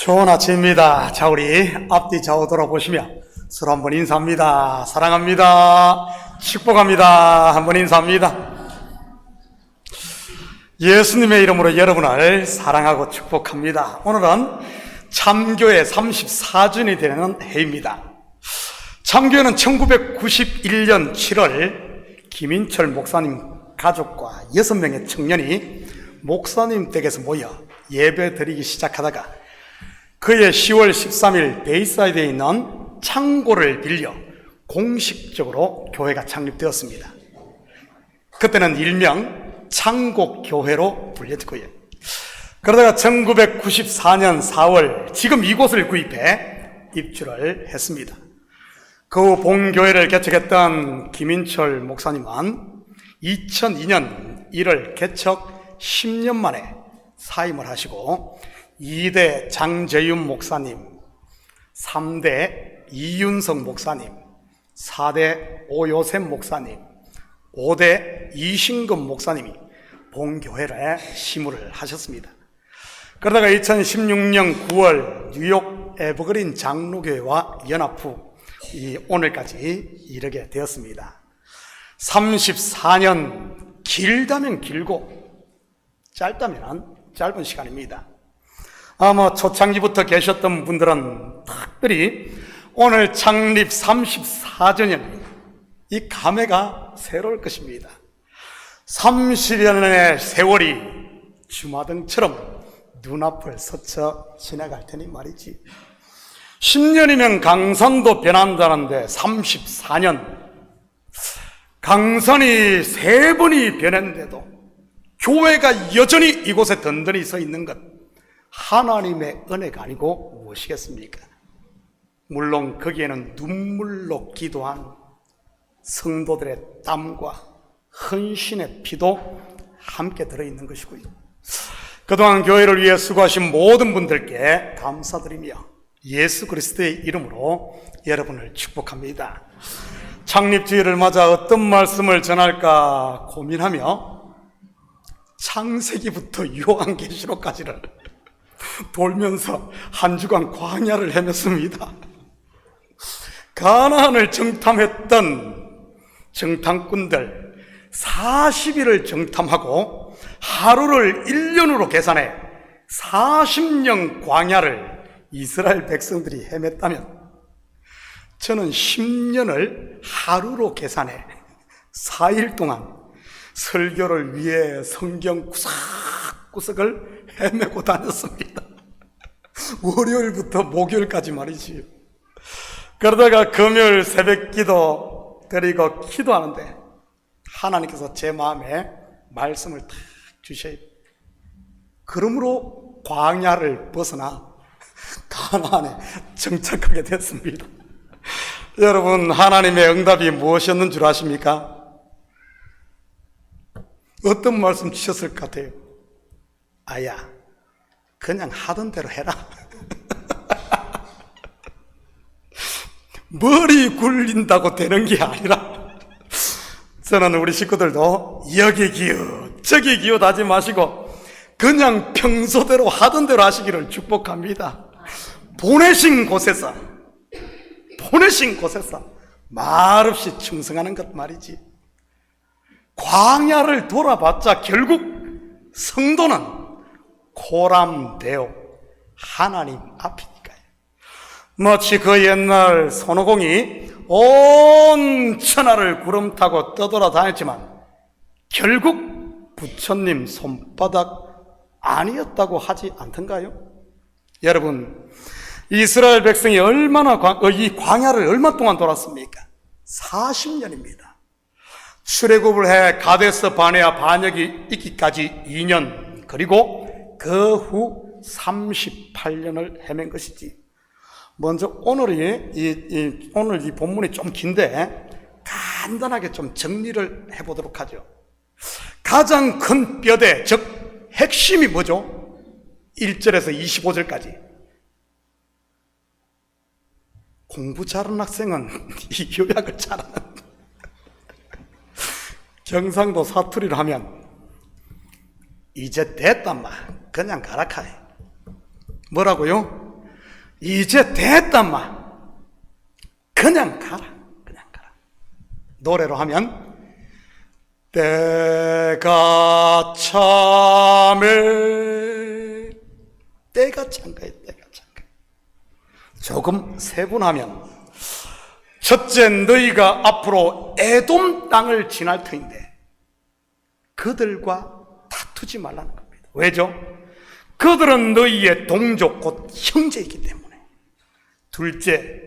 좋은 아침입니다. 자, 우리 앞뒤 좌우 돌아보시며 서로 한번 인사합니다. 사랑합니다. 축복합니다. 한번 인사합니다. 예수님의 이름으로 여러분을 사랑하고 축복합니다. 오늘은 참교회 34주년이 되는 해입니다. 참교회는 1991년 7월 김인철 목사님 가족과 6명의 청년이 목사님 댁에서 모여 예배 드리기 시작하다가 그해 10월 13일 베이사이드에 있는 창고를 빌려 공식적으로 교회가 창립되었습니다. 그때는 일명 창고교회로 불렸고요. 그러다가 1994년 4월 지금 이곳을 구입해 입주를 했습니다. 그 후 본교회를 개척했던 김인철 목사님은 2002년 1월 개척 10년 만에 사임을 하시고 2대 장재윤 목사님, 3대 이윤석 목사님, 4대 오요셉 목사님, 5대 이신금 목사님이 본교회를 시무를 하셨습니다. 그러다가 2016년 9월 뉴욕 에버그린 장로교회와 연합 후 오늘까지 이르게 되었습니다. 34년, 길다면 길고 짧다면 짧은 시간입니다. 아마 초창기부터 계셨던 분들은 특별히 오늘 창립 34주년 이 감회가 새로울 것입니다. 30년의 세월이 주마등처럼 눈앞을 스쳐 지나갈 테니 말이지. 10년이면 강산도 변한다는데 34년 강산이 3번이 변했는데도 교회가 여전히 이곳에 든든히 서 있는 것 하나님의 은혜가 아니고 무엇이겠습니까? 물론 거기에는 눈물로 기도한 성도들의 땀과 헌신의 피도 함께 들어있는 것이고요. 그동안 교회를 위해 수고하신 모든 분들께 감사드리며 예수 그리스도의 이름으로 여러분을 축복합니다. 창립주일을 맞아 어떤 말씀을 전할까 고민하며 창세기부터 요한계시록까지를 돌면서 한 주간 광야를 헤맸습니다. 가나안을 정탐했던 정탐꾼들 40일을 정탐하고 하루를 1년으로 계산해 40년 광야를 이스라엘 백성들이 헤맸다면 저는 10년을 하루로 계산해 4일 동안 설교를 위해 성경 구석구석을 헤매고 다녔습니다. 월요일부터 목요일까지 말이지요. 그러다가 금요일 새벽기도 드리고 기도하는데 하나님께서 제 마음에 말씀을 탁 주셔요. 그러므로 광야를 벗어나 가나안에 정착하게 됐습니다. 여러분, 하나님의 응답이 무엇이었는 줄 아십니까? 어떤 말씀 주셨을 것 같아요? 아야, 그냥 하던 대로 해라. 머리 굴린다고 되는 게 아니라 저는 우리 식구들도 여기 기웃 저기 기웃 하지 마시고 그냥 평소대로 하던 대로 하시기를 축복합니다. 보내신 곳에서 말없이 충성하는 것 말이지. 광야를 돌아봤자 결국 성도는 코람데오 하나님 앞이니까요. 마치 그 옛날 손오공이 온 천하를 구름 타고 떠돌아다녔지만 결국 부처님 손바닥 아니었다고 하지 않던가요? 여러분, 이스라엘 백성이 이 광야를 얼마 동안 돌았습니까? 40년입니다. 출애굽을 해 가데스 바네아 반역이 있기까지 2년, 그리고 그 후 38년을 헤맨 것이지. 먼저 오늘 이 본문이 좀 긴데 간단하게 좀 정리를 해보도록 하죠. 가장 큰 뼈대, 즉 핵심이 뭐죠? 1절에서 25절까지. 공부 잘하는 학생은 이 요약을 잘하는 경상도 사투리를 하면 이제 됐단 말 그냥 가라카이. 뭐라고요? 이제 됐단 말. 그냥 가라. 그냥 가라. 노래로 하면 때가 참에 때가 찬 거예요. 때가 찬 거예요. 조금 세분하면 첫째, 너희가 앞으로 에돔 땅을 지날 터인데 그들과 다투지 말라는 겁니다. 왜죠? 그들은 너희의 동족 곧 형제이기 때문에. 둘째,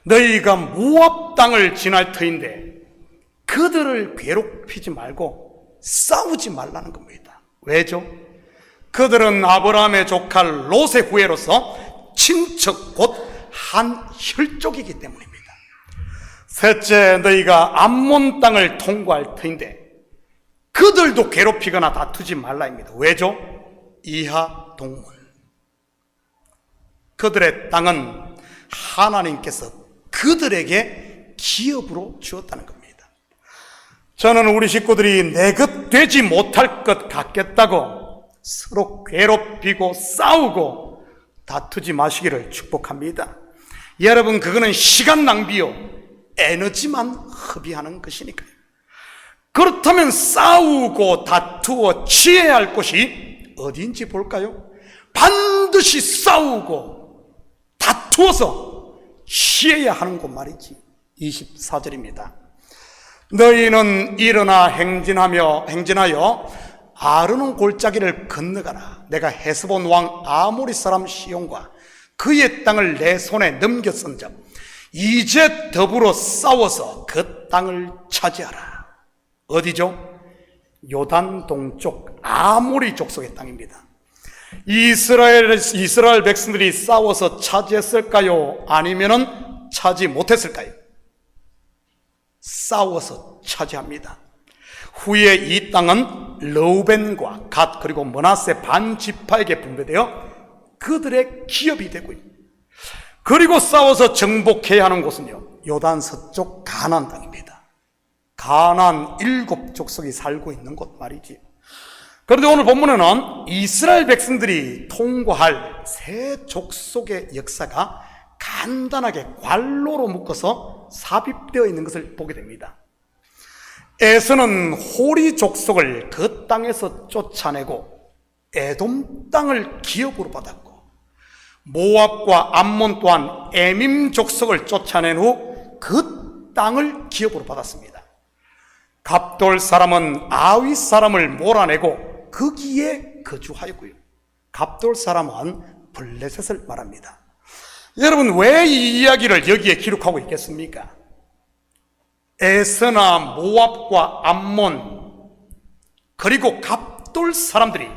너희가 모압 땅을 지날 터인데 그들을 괴롭히지 말고 싸우지 말라는 겁니다. 왜죠? 그들은 아브라함의 조카 롯의 후예로서 친척 곧 한 혈족이기 때문입니다. 셋째, 너희가 암몬 땅을 통과할 터인데 그들도 괴롭히거나 다투지 말라입니다. 왜죠? 이하 동문. 그들의 땅은 하나님께서 그들에게 기업으로 주었다는 겁니다. 저는 우리 식구들이 내 것 되지 못할 것 같겠다고 서로 괴롭히고 싸우고 다투지 마시기를 축복합니다. 여러분, 그거는 시간 낭비요, 에너지만 허비하는 것이니까요. 그렇다면 싸우고 다투어 취해야 할 곳이 어디인지 볼까요? 반드시 싸우고 다투어서 취해야 하는 곳 말이지. 24절입니다. 너희는 일어나 행진하여 아르논 골짜기를 건너가라. 내가 헤스본 왕 아모리 사람 시온과 그의 땅을 내 손에 넘겼은즉 이제 더불어 싸워서 그 땅을 차지하라. 어디죠? 요단 동쪽 아모리 족속의 땅입니다. 이스라엘 백성들이 싸워서 차지했을까요? 아니면은 차지 못했을까요? 싸워서 차지합니다. 후에 이 땅은 르우벤과 갓 그리고 므낫세 반 지파에게 분배되어 그들의 기업이 되고요. 그리고 싸워서 정복해야 하는 곳은요, 요단 서쪽 가나안 땅입니다. 가나안 7족속이 살고 있는 곳 말이지. 그런데 오늘 본문에는 이스라엘 백성들이 통과할 세 족속의 역사가 간단하게 관로로 묶어서 삽입되어 있는 것을 보게 됩니다. 에서는 호리 족속을 그 땅에서 쫓아내고 에돔 땅을 기업으로 받았고, 모압과 암몬 또한 에밈 족속을 쫓아낸 후 그 땅을 기업으로 받았습니다. 갑돌 사람은 아위 사람을 몰아내고 거기에 거주하였고요. 갑돌 사람은 블레셋을 말합니다. 여러분, 왜 이 이야기를 여기에 기록하고 있겠습니까? 에서나 모압과 암몬 그리고 갑돌 사람들이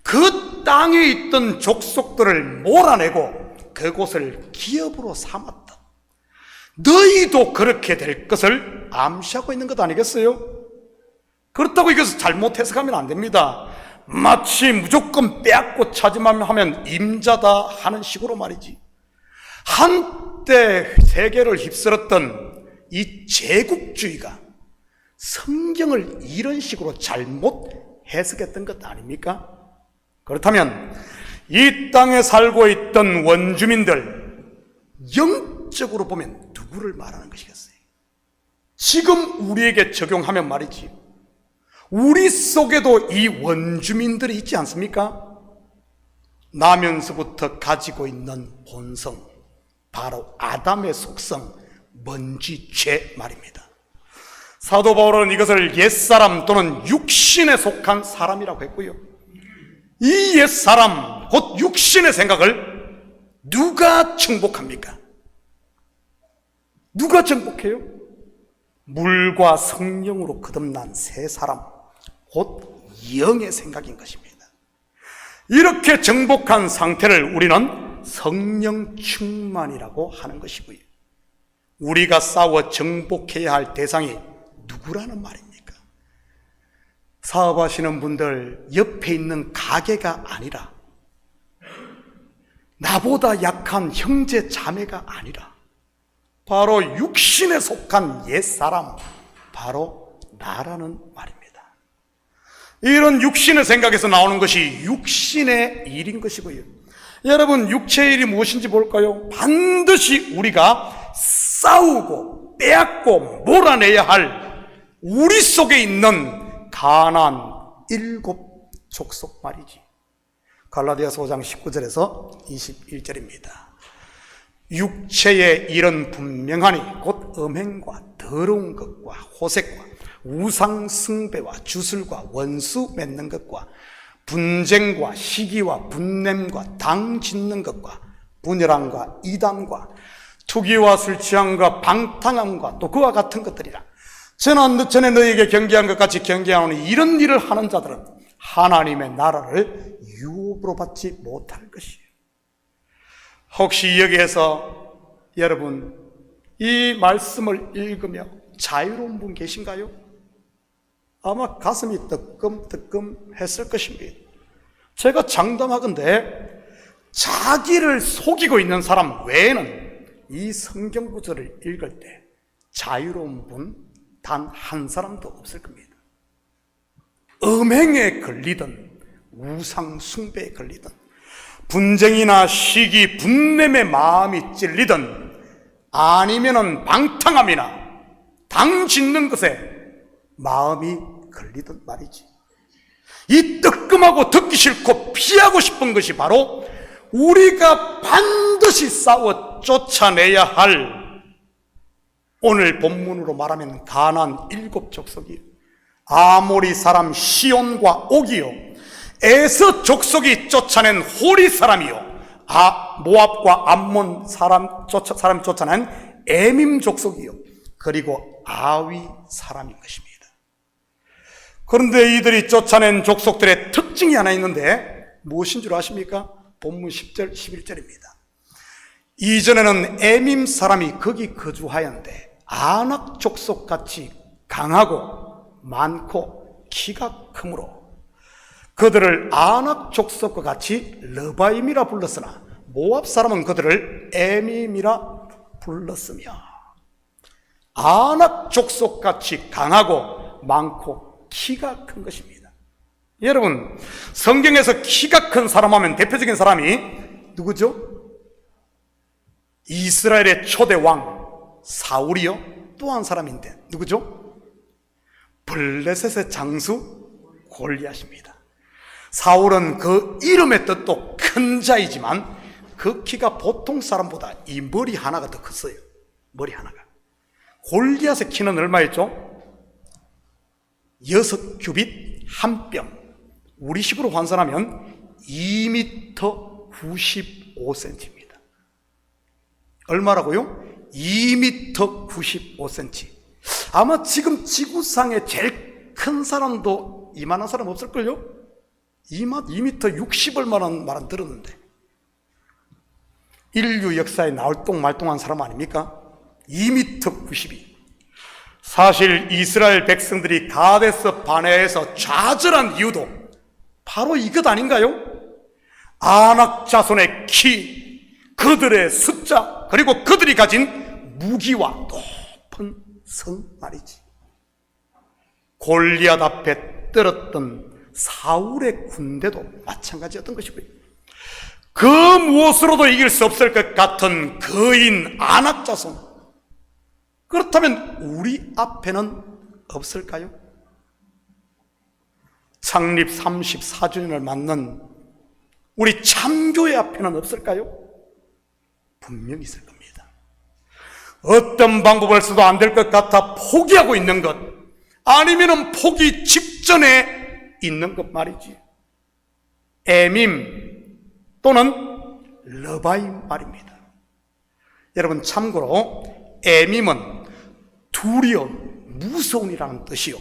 그 땅에 있던 족속들을 몰아내고 그곳을 기업으로 삼았다. 너희도 그렇게 될 것을 암시하고 있는 것 아니겠어요? 그렇다고 이것을 잘못 해석하면 안 됩니다. 마치 무조건 빼앗고 차지만 하면 임자다 하는 식으로 말이지. 한때 세계를 휩쓸었던 이 제국주의가 성경을 이런 식으로 잘못 해석했던 것 아닙니까? 그렇다면 이 땅에 살고 있던 원주민들, 영적으로 보면 누구를 말하는 것이겠어요? 지금 우리에게 적용하면 말이지, 우리 속에도 이 원주민들이 있지 않습니까? 나면서부터 가지고 있는 본성, 바로 아담의 속성, 먼지, 죄 말입니다. 사도 바울은 이것을 옛사람 또는 육신에 속한 사람이라고 했고요. 이 옛사람, 곧 육신의 생각을 누가 정복합니까? 누가 정복해요? 물과 성령으로 거듭난 새 사람, 곧 영의 생각인 것입니다. 이렇게 정복한 상태를 우리는 성령 충만이라고 하는 것이고요. 우리가 싸워 정복해야 할 대상이 누구라는 말입니까? 사업하시는 분들, 옆에 있는 가게가 아니라, 나보다 약한 형제 자매가 아니라, 바로 육신에 속한 옛사람, 바로 나라는 말입니다. 이런 육신의 생각에서 나오는 것이 육신의 일인 것이고요. 여러분, 육체의 일이 무엇인지 볼까요? 반드시 우리가 싸우고 빼앗고 몰아내야 할 우리 속에 있는 가나안 7 족속 말이지. 갈라디아서 5장 19절에서 21절입니다. 육체의 일은 분명하니 곧 음행과 더러운 것과 호색과 우상 숭배와 주술과 원수 맺는 것과 분쟁과 시기와 분냄과 당 짓는 것과 분열함과 이단과 투기와 술 취함과 방탕함과 또 그와 같은 것들이라. 전에 너희에게 경계한 것 같이 경계하노니 이런 일을 하는 자들은 하나님의 나라를 유업으로 받지 못할 것이에요. 혹시 여기에서 여러분 이 말씀을 읽으며 자유로운 분 계신가요? 아마 가슴이 뜨끔뜨끔 했을 것입니다. 제가 장담하건대 자기를 속이고 있는 사람 외에는 이 성경 구절을 읽을 때 자유로운 분 단 한 사람도 없을 겁니다. 음행에 걸리든 우상 숭배에 걸리든 분쟁이나 시기, 분냄의 마음이 찔리든 아니면은 방탕함이나 당 짓는 것에 마음이 걸리든 말이지. 이 뜨끔하고 듣기 싫고 피하고 싶은 것이 바로 우리가 반드시 싸워 쫓아내야 할 오늘 본문으로 말하면 가나안 7 족속이요, 아모리 사람 시온과 옥이요, 에서 족속이 쫓아낸 호리 사람이요, 모압과 암몬 사람이 쫓아낸 에밈 족속이요, 그리고 아위 사람인 것입니다. 그런데 이들이 쫓아낸 족속들의 특징이 하나 있는데 무엇인 줄 아십니까? 본문 10절 11절입니다. 이전에는 에밈 사람이 거기 거주하였는데 아낙 족속같이 강하고 많고 키가 크므로 그들을 아낙 족속과 같이 르바임이라 불렀으나 모압 사람은 그들을 에밈이라 불렀으며, 아낙 족속같이 강하고 많고 키가 큰 것입니다. 여러분, 성경에서 키가 큰 사람 하면 대표적인 사람이 누구죠? 이스라엘의 초대 왕 사울이요, 또 한 사람인데 누구죠? 블레셋의 장수 골리앗입니다. 사울은 그 이름의 뜻도 큰 자이지만 그 키가 보통 사람보다 이 머리 하나가 더 컸어요. 머리 하나가. 골리앗의 키는 얼마였죠? 6규빗 한 뼘, 우리식으로 환산하면 2m 95cm입니다. 얼마라고요? 2m 95cm. 아마 지금 지구상에 제일 큰 사람도 이만한 사람 없을걸요? 2m 60 얼마나 말은 들었는데, 인류 역사에 나올똥말똥한 사람 아닙니까? 2m 92. 사실 이스라엘 백성들이 가데스 바네아에서 좌절한 이유도 바로 이것 아닌가요? 아낙 자손의 키, 그들의 숫자, 그리고 그들이 가진 무기와 높은 성 말이지. 골리앗 앞에 떨었던 사울의 군대도 마찬가지였던 것이고요. 그 무엇으로도 이길 수 없을 것 같은 거인 아낙 자손, 그렇다면 우리 앞에는 없을까요? 창립 34주년을 맞는 우리 참교회 앞에는 없을까요? 분명히 있을 겁니다. 어떤 방법을 써도 안 될 것 같아 포기하고 있는 것, 아니면 포기 직전에 있는 것 말이지. 에밈 또는 르바임 말입니다. 여러분, 참고로 에밈은 두려워, 무서운이라는 뜻이요,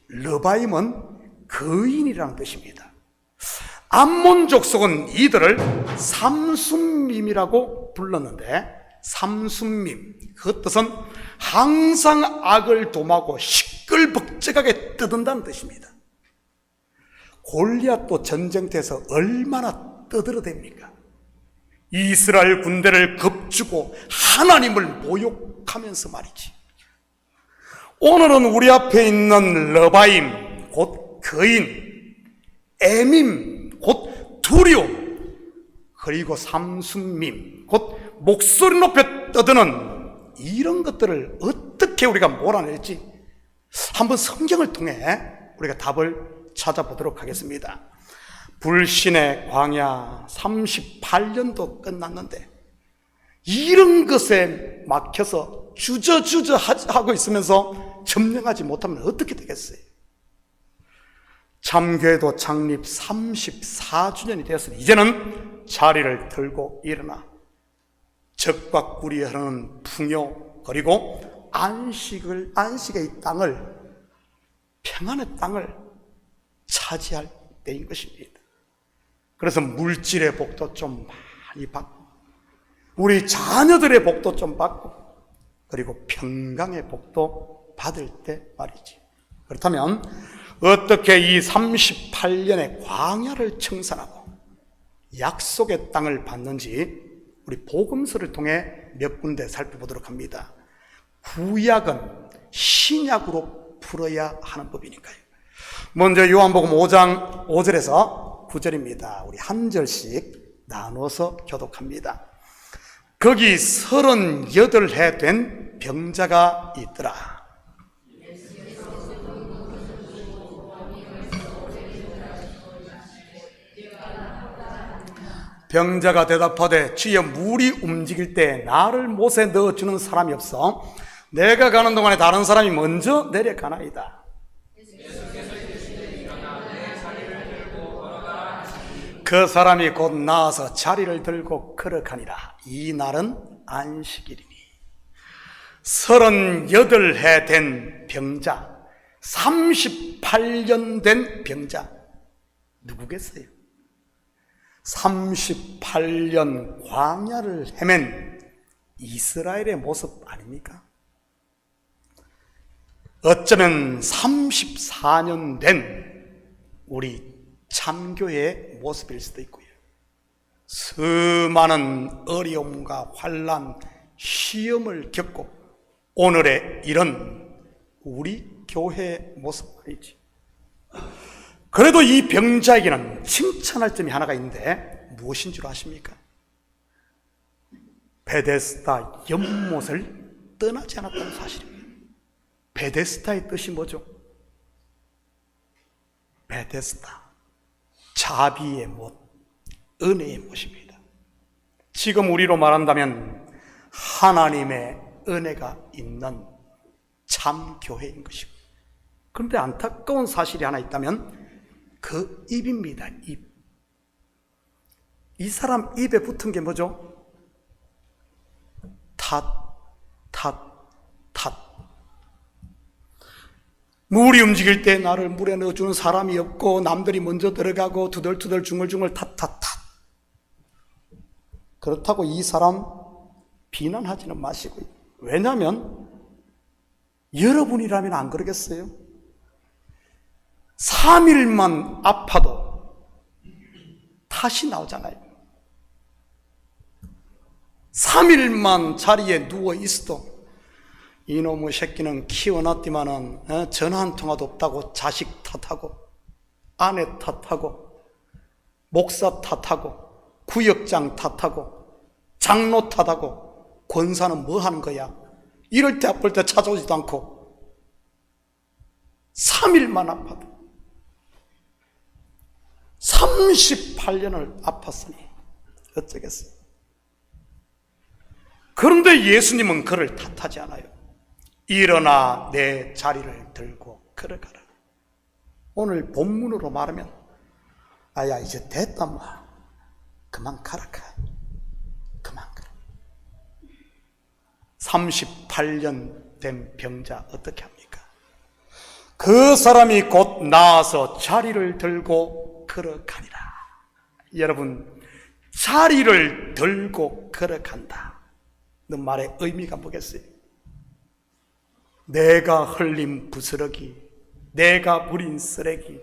르바임은 거인이라는 뜻입니다. 암몬 족속은 이들을 삼순밈이라고 불렀는데, 삼순밈, 그 뜻은 항상 악을 dom하고 시끌벅적하게 떠든다는 뜻입니다. 골리앗도 전쟁터에서 얼마나 떠들어댑니까? 이스라엘 군대를 겁주고 하나님을 모욕하면서 말이지. 오늘은 우리 앞에 있는 르바임, 곧 거인, 에밈, 곧 두려움, 그리고 삼순밈, 곧 목소리 높여 떠드는 이런 것들을 어떻게 우리가 몰아낼지 한번 성경을 통해 우리가 답을 찾아보도록 하겠습니다. 불신의 광야 38년도 끝났는데 이런 것에 막혀서 주저주저 하고 있으면서 점령하지 못하면 어떻게 되겠어요? 참교회도 창립 34주년이 되었으니 이제는 자리를 들고 일어나 적과 꿀이 흐르는 풍요, 그리고 안식의 이 땅을, 평안의 땅을 차지할 때인 것입니다. 그래서 물질의 복도 좀 많이 받고, 우리 자녀들의 복도 좀 받고, 그리고 평강의 복도 받을 때 말이지. 그렇다면 어떻게 이 38년의 광야를 청산하고 약속의 땅을 받는지 우리 복음서를 통해 몇 군데 살펴보도록 합니다. 구약은 신약으로 풀어야 하는 법이니까요. 먼저 요한복음 5장 5절에서 9절입니다. 우리 한 절씩 나눠서 교독합니다. 거기 38해 된 병자가 있더라. 병자가 대답하되 주여 물이 움직일 때 나를 못에 넣어주는 사람이 없어 내가 가는 동안에 다른 사람이 먼저 내려가나이다. 그 사람이 곧 나와서 자리를 들고 걸어가니라. 이 날은 안식일이니 38해 된 병자, 38년 된 병자 누구겠어요? 38년 광야를 헤맨 이스라엘의 모습 아닙니까? 어쩌면 34년 된 우리 참교회의 모습일 수도 있고요. 수많은 어려움과 환난, 시험을 겪고 오늘의 이런 우리 교회의 모습 말이지. 그래도 이 병자에게는 칭찬할 점이 하나가 있는데 무엇인 줄 아십니까? 베데스다 연못을 떠나지 않았다는 사실입니다. 베데스다의 뜻이 뭐죠? 베데스다, 자비의 못, 은혜의 못입니다. 지금 우리로 말한다면 하나님의 은혜가 있는 참 교회인 것이고, 그런데 안타까운 사실이 하나 있다면 그 입입니다. 입. 이 사람 입에 붙은 게 뭐죠? 탓. 물이 움직일 때 나를 물에 넣어주는 사람이 없고 남들이 먼저 들어가고 두덜두덜 중얼중얼 탓. 그렇다고 이 사람 비난하지는 마시고요. 왜냐하면 여러분이라면 안 그러겠어요? 3일만 아파도 탓이 나오잖아요. 3일만 자리에 누워 있어도 이놈의 새끼는 키워놨더만은 전화 한 통화도 없다고 자식 탓하고 아내 탓하고 목사 탓하고 구역장 탓하고 장로 탓하고 권사는 뭐 하는 거야? 이럴 때 아플 때 찾아오지도 않고 3일만 아파도 38년을 아팠으니 어쩌겠어요? 그런데 예수님은 그를 탓하지 않아요. 일어나 내 자리를 들고 걸어가라. 오늘 본문으로 말하면 아야 이제 됐다 뭐 그만 가라. 38년 된 병자 어떻게 합니까? 그 사람이 곧 나와서 자리를 들고 걸어가니라. 여러분, 자리를 들고 걸어간다 그 말의 의미가 뭐겠어요? 내가 흘린 부스러기, 내가 버린 쓰레기,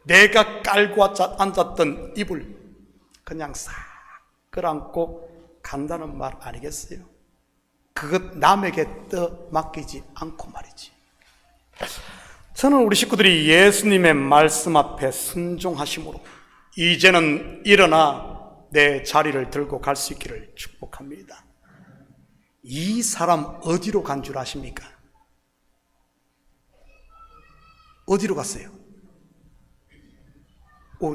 내가 깔고 앉았던 이불 그냥 싹 끌어안고 간다는 말 아니겠어요? 그것 남에게 떠맡기지 않고 말이지. 저는 우리 식구들이 예수님의 말씀 앞에 순종하심으로 이제는 일어나 내 자리를 들고 갈 수 있기를 축복합니다. 이 사람 어디로 간 줄 아십니까? 어디로 갔어요?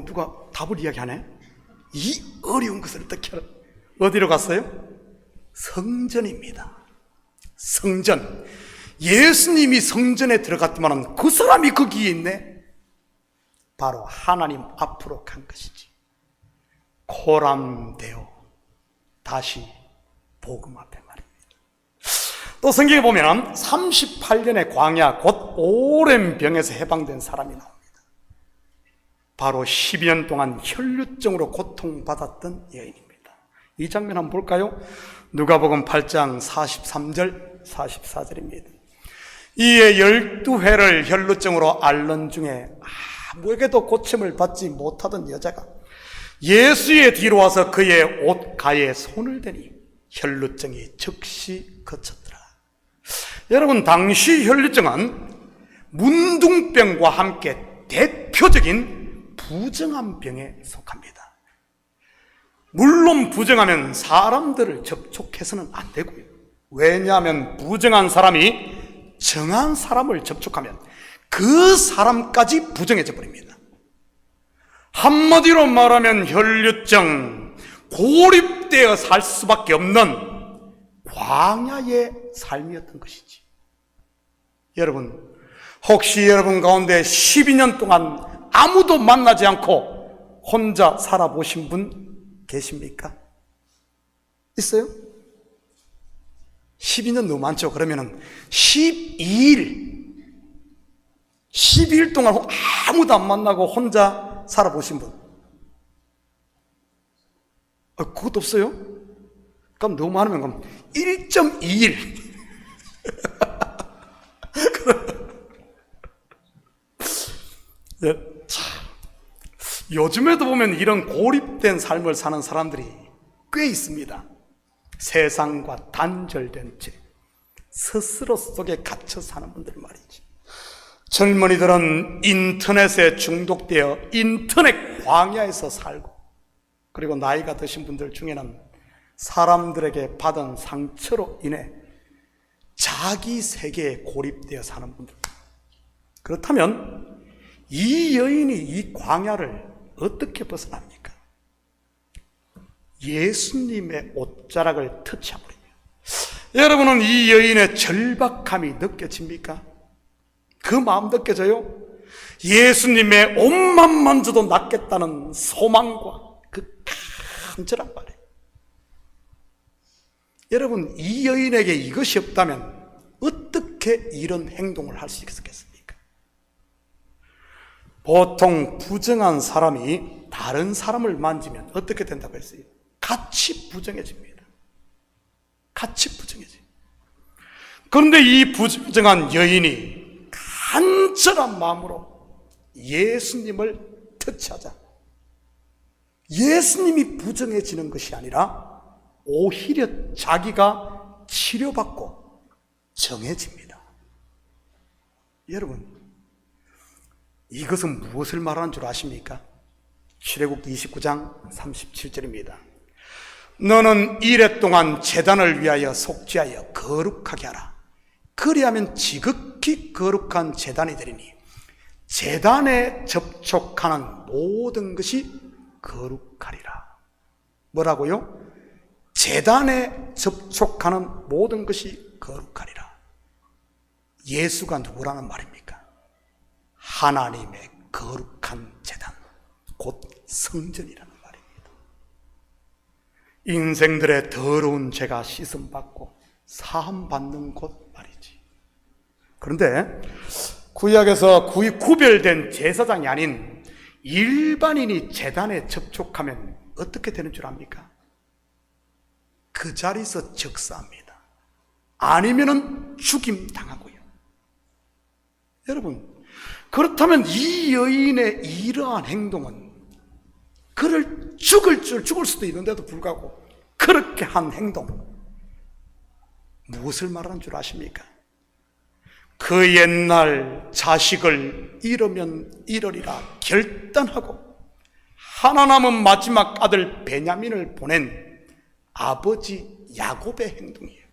누가 답을 이야기하네? 이 어려운 것을 어떻게 알아? 어디로 갔어요? 성전입니다. 성전. 예수님이 성전에 들어갔지만 그 사람이 거기에 있네? 바로 하나님 앞으로 간 것이지. 코람되어 다시 복음 앞에 말입니다. 또 성경에 보면 38년의 광야, 곧 오랜 병에서 해방된 사람이 나옵니다. 바로 12년 동안 혈류증으로 고통받았던 여인입니다. 이 장면 한번 볼까요? 누가복음 8장 43절 44절입니다. 이에 12회를 혈루증으로 앓는 중에 아무에게도 고침을 받지 못하던 여자가 예수의 뒤로 와서 그의 옷가에 손을 대니 혈루증이 즉시 그쳤더라. 여러분, 당시 혈루증은 문둥병과 함께 대표적인 부정한 병에 속합니다. 물론 부정하면 사람들을 접촉해서는 안 되고요. 왜냐하면 부정한 사람이 정한 사람을 접촉하면 그 사람까지 부정해져 버립니다. 한마디로 말하면 혈류증, 고립되어 살 수밖에 없는 광야의 삶이었던 것이지. 여러분, 혹시 여러분 가운데 12년 동안 아무도 만나지 않고 혼자 살아보신 분 계십니까? 있어요? 12년 너무 많죠? 그러면은 12일 동안 아무도 안 만나고 혼자 살아보신 분? 그것도 없어요? 그럼 너무 많으면 그럼 1.2일. 네, 요즘에도 보면 이런 고립된 삶을 사는 사람들이 꽤 있습니다. 세상과 단절된 채 스스로 속에 갇혀 사는 분들 말이지. 젊은이들은 인터넷에 중독되어 인터넷 광야에서 살고, 그리고 나이가 드신 분들 중에는 사람들에게 받은 상처로 인해 자기 세계에 고립되어 사는 분들. 그렇다면 이 여인이 이 광야를 어떻게 벗어납니까? 예수님의 옷자락을 터치하버립니다. 여러분은 이 여인의 절박함이 느껴집니까? 그 마음 느껴져요? 예수님의 옷만 만져도 낫겠다는 소망과 그 간절한 말이에요. 여러분, 이 여인에게 이것이 없다면 어떻게 이런 행동을 할 수 있었겠습니까? 보통 부정한 사람이 다른 사람을 만지면 어떻게 된다고 했어요? 같이 부정해집니다. 같이 부정해져요. 그런데 이 부정한 여인이 간절한 마음으로 예수님을 터치하자 예수님이 부정해지는 것이 아니라 오히려 자기가 치료받고 정해집니다. 여러분, 이것은 무엇을 말하는 줄 아십니까? 출애굽기 29장 37절입니다. 너는 이레 동안 제단을 위하여 속죄하여 거룩하게 하라. 그리하면 지극히 거룩한 제단이 되리니 제단에 접촉하는 모든 것이 거룩하리라. 뭐라고요? 제단에 접촉하는 모든 것이 거룩하리라. 예수가 누구라는 말입니까? 하나님의 거룩한 제단, 곧 성전이라는 말입니다. 인생들의 더러운 죄가 씻음받고 사함받는 곳 말이지. 그런데 구약에서 구별된 제사장이 아닌 일반인이 제단에 접촉하면 어떻게 되는 줄 압니까? 그 자리에서 즉사합니다. 아니면은 죽임 당하고요. 여러분, 그렇다면 이 여인의 이러한 행동은 그를 죽을 수도 있는데도 불구하고 그렇게 한 행동, 무엇을 말하는 줄 아십니까? 그 옛날 자식을 잃으면 잃으리라 결단하고 하나 남은 마지막 아들 베냐민을 보낸 아버지 야곱의 행동이에요.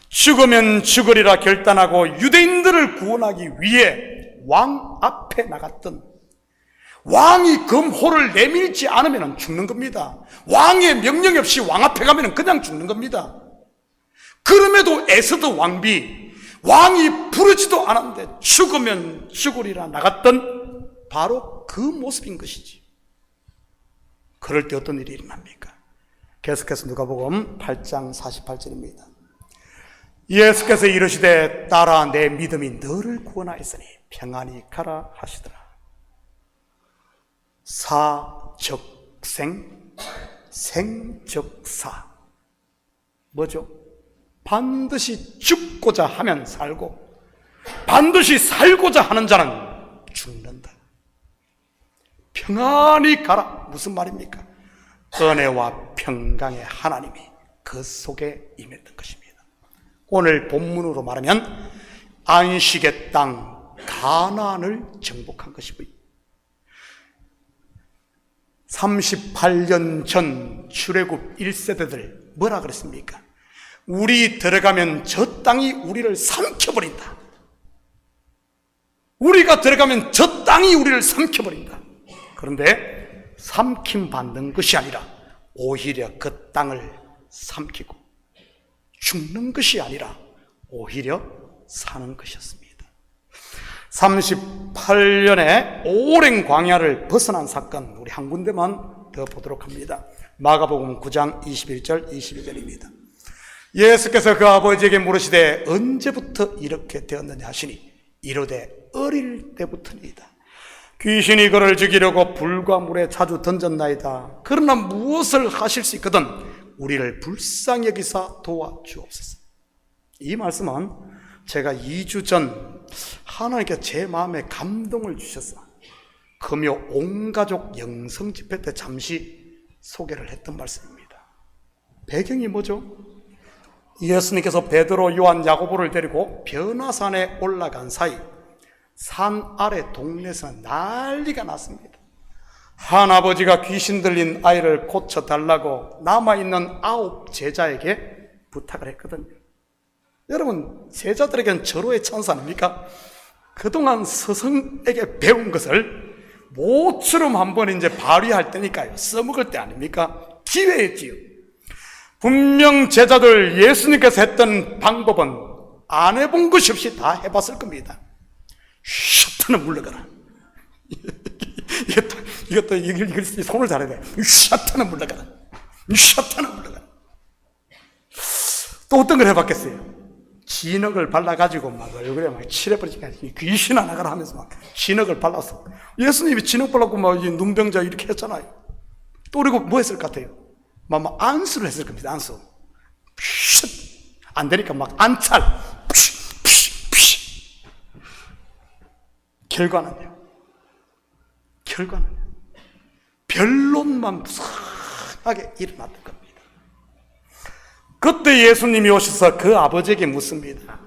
죽으면 죽으리라 결단하고 유대인들을 구원하기 위해 왕 앞에 나갔던, 왕이 검호를 내밀지 않으면 죽는 겁니다. 왕의 명령 없이 왕 앞에 가면 그냥 죽는 겁니다. 그럼에도 에스더 왕비, 왕이 부르지도 않았는데 죽으면 죽으리라 나갔던 바로 그 모습인 것이지. 그럴 때 어떤 일이 일어납니까? 계속해서 누가복음 8장 48절입니다. 예수께서 이르시되 딸아 내 믿음이 너를 구원하였으니 평안히 가라 하시더라. 사적생, 생적사. 뭐죠? 반드시 죽고자 하면 살고 반드시 살고자 하는 자는 죽는다. 평안히 가라. 무슨 말입니까? 은혜와 평강의 하나님이 그 속에 임했던 것입니다. 오늘 본문으로 말하면 안식의 땅 가나안을 정복한 것이고요, 38년 전 출애굽 1세대들 뭐라 그랬습니까? 우리 들어가면 저 땅이 우리를 삼켜버린다. 우리가 들어가면 저 땅이 우리를 삼켜버린다. 그런데 삼킴받는 것이 아니라 오히려 그 땅을 삼키고 죽는 것이 아니라 오히려 사는 것이었습니다. 38년의 오랜 광야를 벗어난 사건, 우리 한 군데만 더 보도록 합니다. 마가복음 9장 21절 22절입니다. 예수께서 그 아버지에게 물으시되 언제부터 이렇게 되었느냐 하시니 이르되 어릴 때부터니이다. 귀신이 그를 죽이려고 불과 물에 자주 던졌나이다. 그러나 무엇을 하실 수 있거든 우리를 불쌍히 여기사 도와주옵소서. 이 말씀은 제가 2주 전 하나님께 제 마음에 감동을 주셔서 금요 온가족 영성 집회 때 잠시 소개를 했던 말씀입니다. 배경이 뭐죠? 예수님께서 베드로, 요한, 야고보를 데리고 변화산에 올라간 사이 산 아래 동네에서 난리가 났습니다. 한 아버지가 귀신 들린 아이를 고쳐달라고 남아있는 9 제자에게 부탁을 했거든요. 여러분, 제자들에게는 절호의 찬스 아닙니까? 그동안 스승에게 배운 것을 모처럼 한번 이제 발휘할 때니까요. 써먹을 때 아닙니까? 기회였지요. 분명 제자들 예수님께서 했던 방법은 안 해본 것이 없이 다 해봤을 겁니다. 샤트는 물러가라. 이것도 손을 잘해야 돼. 샤트는 물러가라. 샤트는 물러가라. 또 어떤 걸 해봤겠어요? 진흙을 발라가지고 막 얼굴에 막 칠해버리니까 귀신아 나가라 하면서 막 진흙을 발랐어. 예수님이 진흙 발랐고 막 눈병자 이렇게 했잖아요. 또 그리고 뭐 했을 것 같아요? 막 안수를 했을 겁니다. 안수. 안 되니까 막 안찰. 결과는요? 변론만 무성하게 일어났던 겁니다. 그때 예수님이 오셔서 그 아버지에게 묻습니다.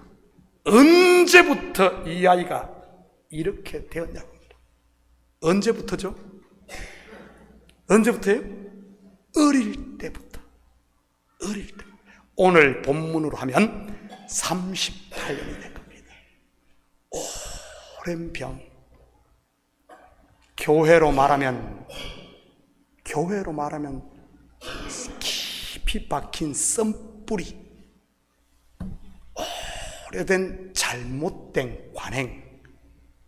언제부터 이 아이가 이렇게 되었냐고 합니다. 언제부터죠? 언제부터요? 어릴 때부터. 오늘 본문으로 하면 38년이 된 겁니다. 오랜 병. 교회로 말하면 깊이 박힌 썸뿌리, 오래된 잘못된 관행,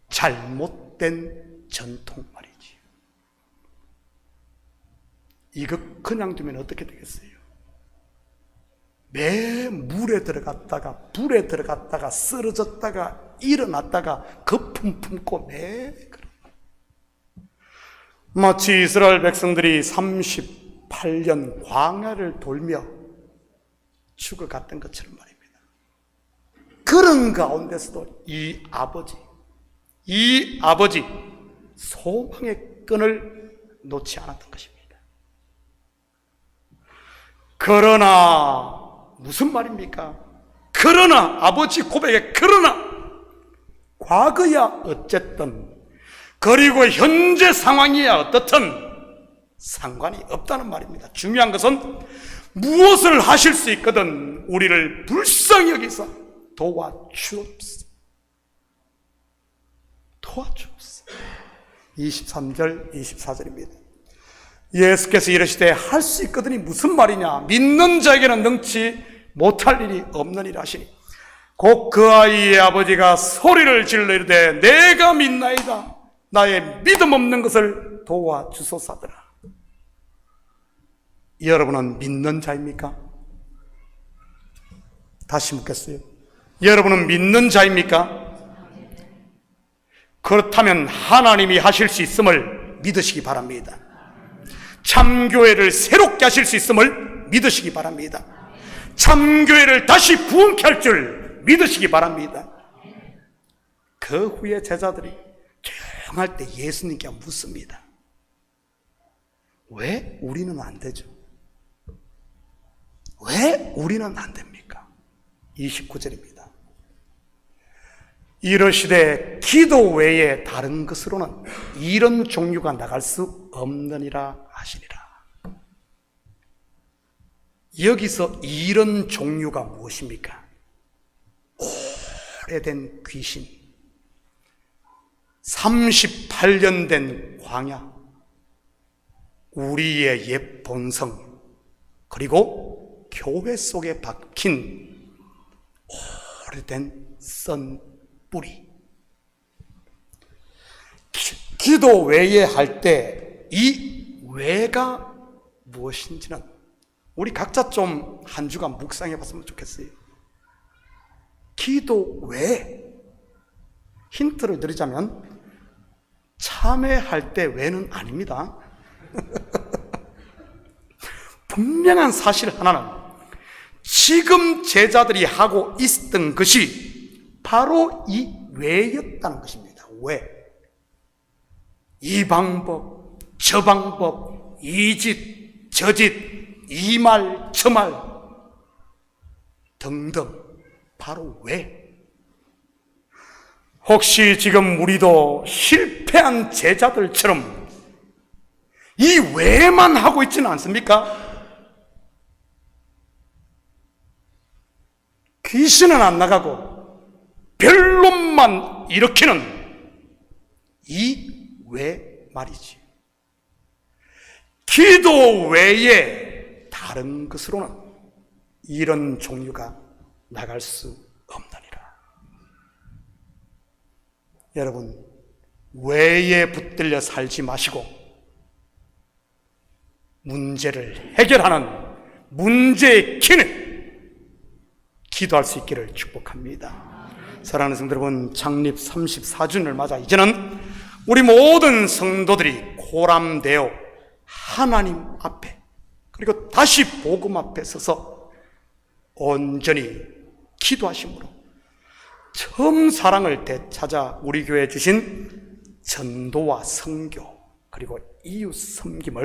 잘못된 전통 말이지. 이거 그냥 두면 어떻게 되겠어요? 매 물에 들어갔다가 불에 들어갔다가 쓰러졌다가 일어났다가 거품 품고 매 그런. 마치 이스라엘 백성들이 38년 광야를 돌며 죽어갔던 것처럼 말입니다. 그런 가운데서도 이 아버지 소망의 끈을 놓지 않았던 것입니다. 그러나 무슨 말입니까? 그러나 아버지 고백에 그러나 과거야 어쨌든 그리고 현재 상황이야 어떻든 상관이 없다는 말입니다. 중요한 것은 무엇을 하실 수 있거든 우리를 불쌍히 여기서 도와주옵소서. 도와주옵소서. 23절 24절입니다. 예수께서 이르시되 할 수 있거든이 무슨 말이냐, 믿는 자에게는 능치 못할 일이 없느니라 하시니 곧 그 아이의 아버지가 소리를 질러 이르되 내가 믿나이다, 나의 믿음 없는 것을 도와주소서 하더라. 여러분은 믿는 자입니까? 다시 묻겠어요. 여러분은 믿는 자입니까? 그렇다면 하나님이 하실 수 있음을 믿으시기 바랍니다. 참교회를 새롭게 하실 수 있음을 믿으시기 바랍니다. 참교회를 다시 부흥케 할 줄 믿으시기 바랍니다. 그 후에 제자들이 조용할 때 예수님께 묻습니다. 왜 우리는 안 되죠? 왜 우리는 안 됩니까? 29절입니다. 이러시되 기도 외에 다른 것으로는 이런 종류가 나갈 수 없느니라 하시니라. 여기서 이런 종류가 무엇입니까? 오래된 귀신, 38년 된 광야, 우리의 옛 본성, 그리고 교회 속에 박힌 오래된 썬 뿌리. 기도 외에 할 때 이 외가 무엇인지는 우리 각자 좀 한 주간 묵상해 봤으면 좋겠어요. 기도 외, 힌트를 드리자면 참회할 때 외는 아닙니다. 분명한 사실 하나는 지금 제자들이 하고 있었던 것이 바로 이 외였다는 것입니다. 왜? 이 방법, 저 방법, 이 짓, 저 짓, 이 말, 저 말 등등, 바로 왜? 혹시 지금 우리도 실패한 제자들처럼 이 왜만 하고 있지는 않습니까? 귀신은 안 나가고 변론만 일으키는 이 왜 말이지. 기도 외에 다른 것으로는 이런 종류가 나갈 수 없느니라. 여러분, 왜에 붙들려 살지 마시고 문제를 해결하는 문제의 키는 기도할 수 있기를 축복합니다. 사랑하는 성도 여러분, 창립 34주년을 맞아 이제는 우리 모든 성도들이 고람되어 하나님 앞에, 그리고 다시 복음 앞에 서서 온전히 기도하심으로 처음 사랑을 되찾아 우리 교회에 주신 전도와 선교, 그리고 이웃 섬김,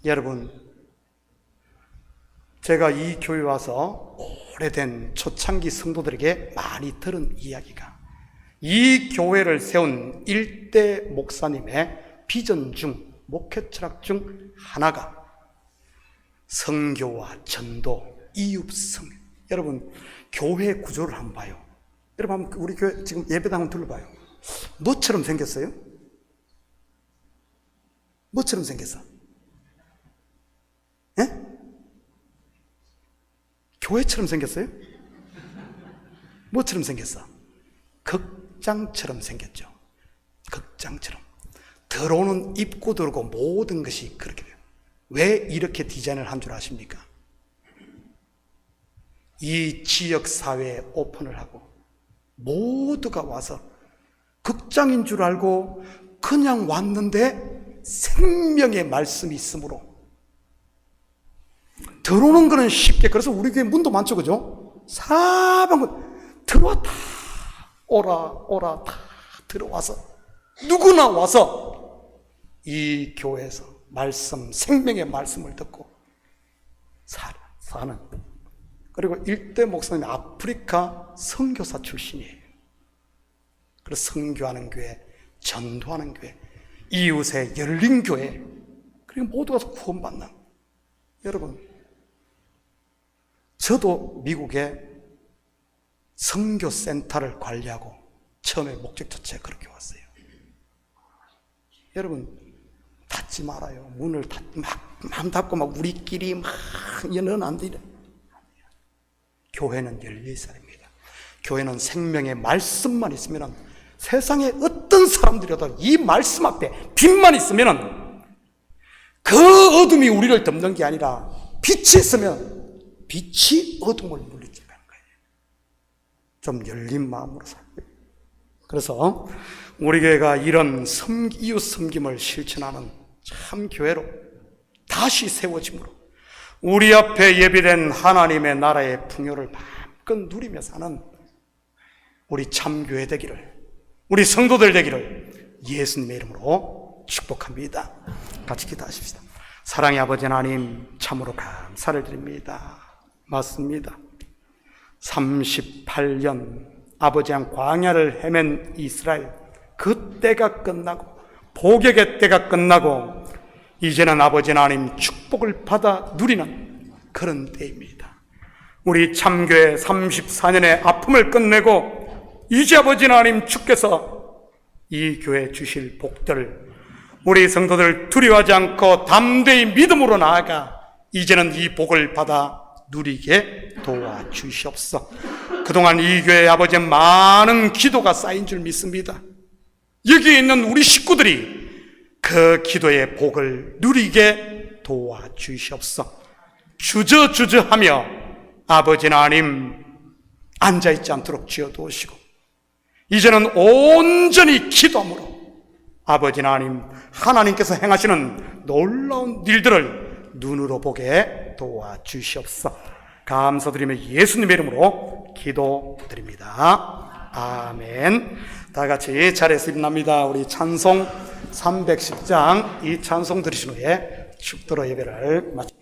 여러분, 제가 이 교회 와서 오래된 초창기 성도들에게 많이 들은 이야기가, 이 교회를 세운 일대 목사님의 비전 중, 목회 철학 중 하나가 선교와 전도, 이웃 섬김. 여러분, 교회 구조를 한번 봐요. 여러분, 우리 교회 지금 예배당 한번 둘러봐요. 뭐처럼 생겼어요? 뭐처럼 생겼어? 예? 교회처럼 생겼어요? 뭐처럼 생겼어? 극장처럼 생겼죠. 극장처럼. 들어오는 입구 들어오고 모든 것이 그렇게 돼요. 왜 이렇게 디자인을 한 줄 아십니까? 이 지역사회에 오픈을 하고 모두가 와서 극장인 줄 알고 그냥 왔는데 생명의 말씀이 있으므로 들어오는 거는 쉽게, 그래서 우리 교회 문도 많죠, 그죠? 사방문 들어왔다 오라 다 들어와서 누구나 와서 이 교회에서 말씀, 생명의 말씀을 듣고 사는. 그리고 일대 목사님 아프리카 선교사 출신이에요. 그래서 선교하는 교회, 전도하는 교회, 이웃의 열린 교회, 그리고 모두가 구원받는. 여러분, 저도 미국에 선교센터를 관리하고 처음에 목적 자체가 그렇게 왔어요. 여러분, 닫지 말아요. 문을 마음 닫고 막 우리끼리 막 연은 안 돼. 교회는 열려 있어야 됩니다. 교회는 생명의 말씀만 있으면, 세상에 어떤 사람들이라도 이 말씀 앞에 빛만 있으면 그 어둠이 우리를 덮는 게 아니라 빛이 있으면 빛이 어둠을 물리친다는 거예요. 좀 열린 마음으로 살고요. 그래서 우리 교회가 이런 이웃 섬김을 실천하는 참 교회로 다시 세워짐으로 우리 앞에 예비된 하나님의 나라의 풍요를 마음껏 누리며 사는 우리 참교회 되기를, 우리 성도들 되기를 예수님의 이름으로 축복합니다. 같이 기도하십시다. 사랑의 아버지 하나님, 참으로 감사를 드립니다. 맞습니다. 38년 아버지랑 광야를 헤맨 이스라엘, 그 때가 끝나고 복역의 때가 끝나고 이제는 아버지 하나님 축복을 받아 누리는 그런 때입니다. 우리 참교회 34년의 아픔을 끝내고 이제 아버지 하나님 주께서 이 교회 주실 복들을 우리 성도들 두려워하지 않고 담대히 믿음으로 나아가 이제는 이 복을 받아 누리게 도와주시옵소서. 그동안 이 교회 아버지의 많은 기도가 쌓인 줄 믿습니다. 여기에 있는 우리 식구들이 그 기도의 복을 누리게 도와주시옵소서. 주저주저하며 아버지 하나님 앉아있지 않도록 지어두시고 이제는 온전히 기도함으로 아버지 하나님, 하나님께서 행하시는 놀라운 일들을 눈으로 보게 도와주시옵소서. 감사드리며 예수님의 이름으로 기도드립니다. 아멘. 다 같이 자리에서 일어납니다. 우리 찬송 310장 이 찬송 들으신 후에 축도로 예배를 마칩니다.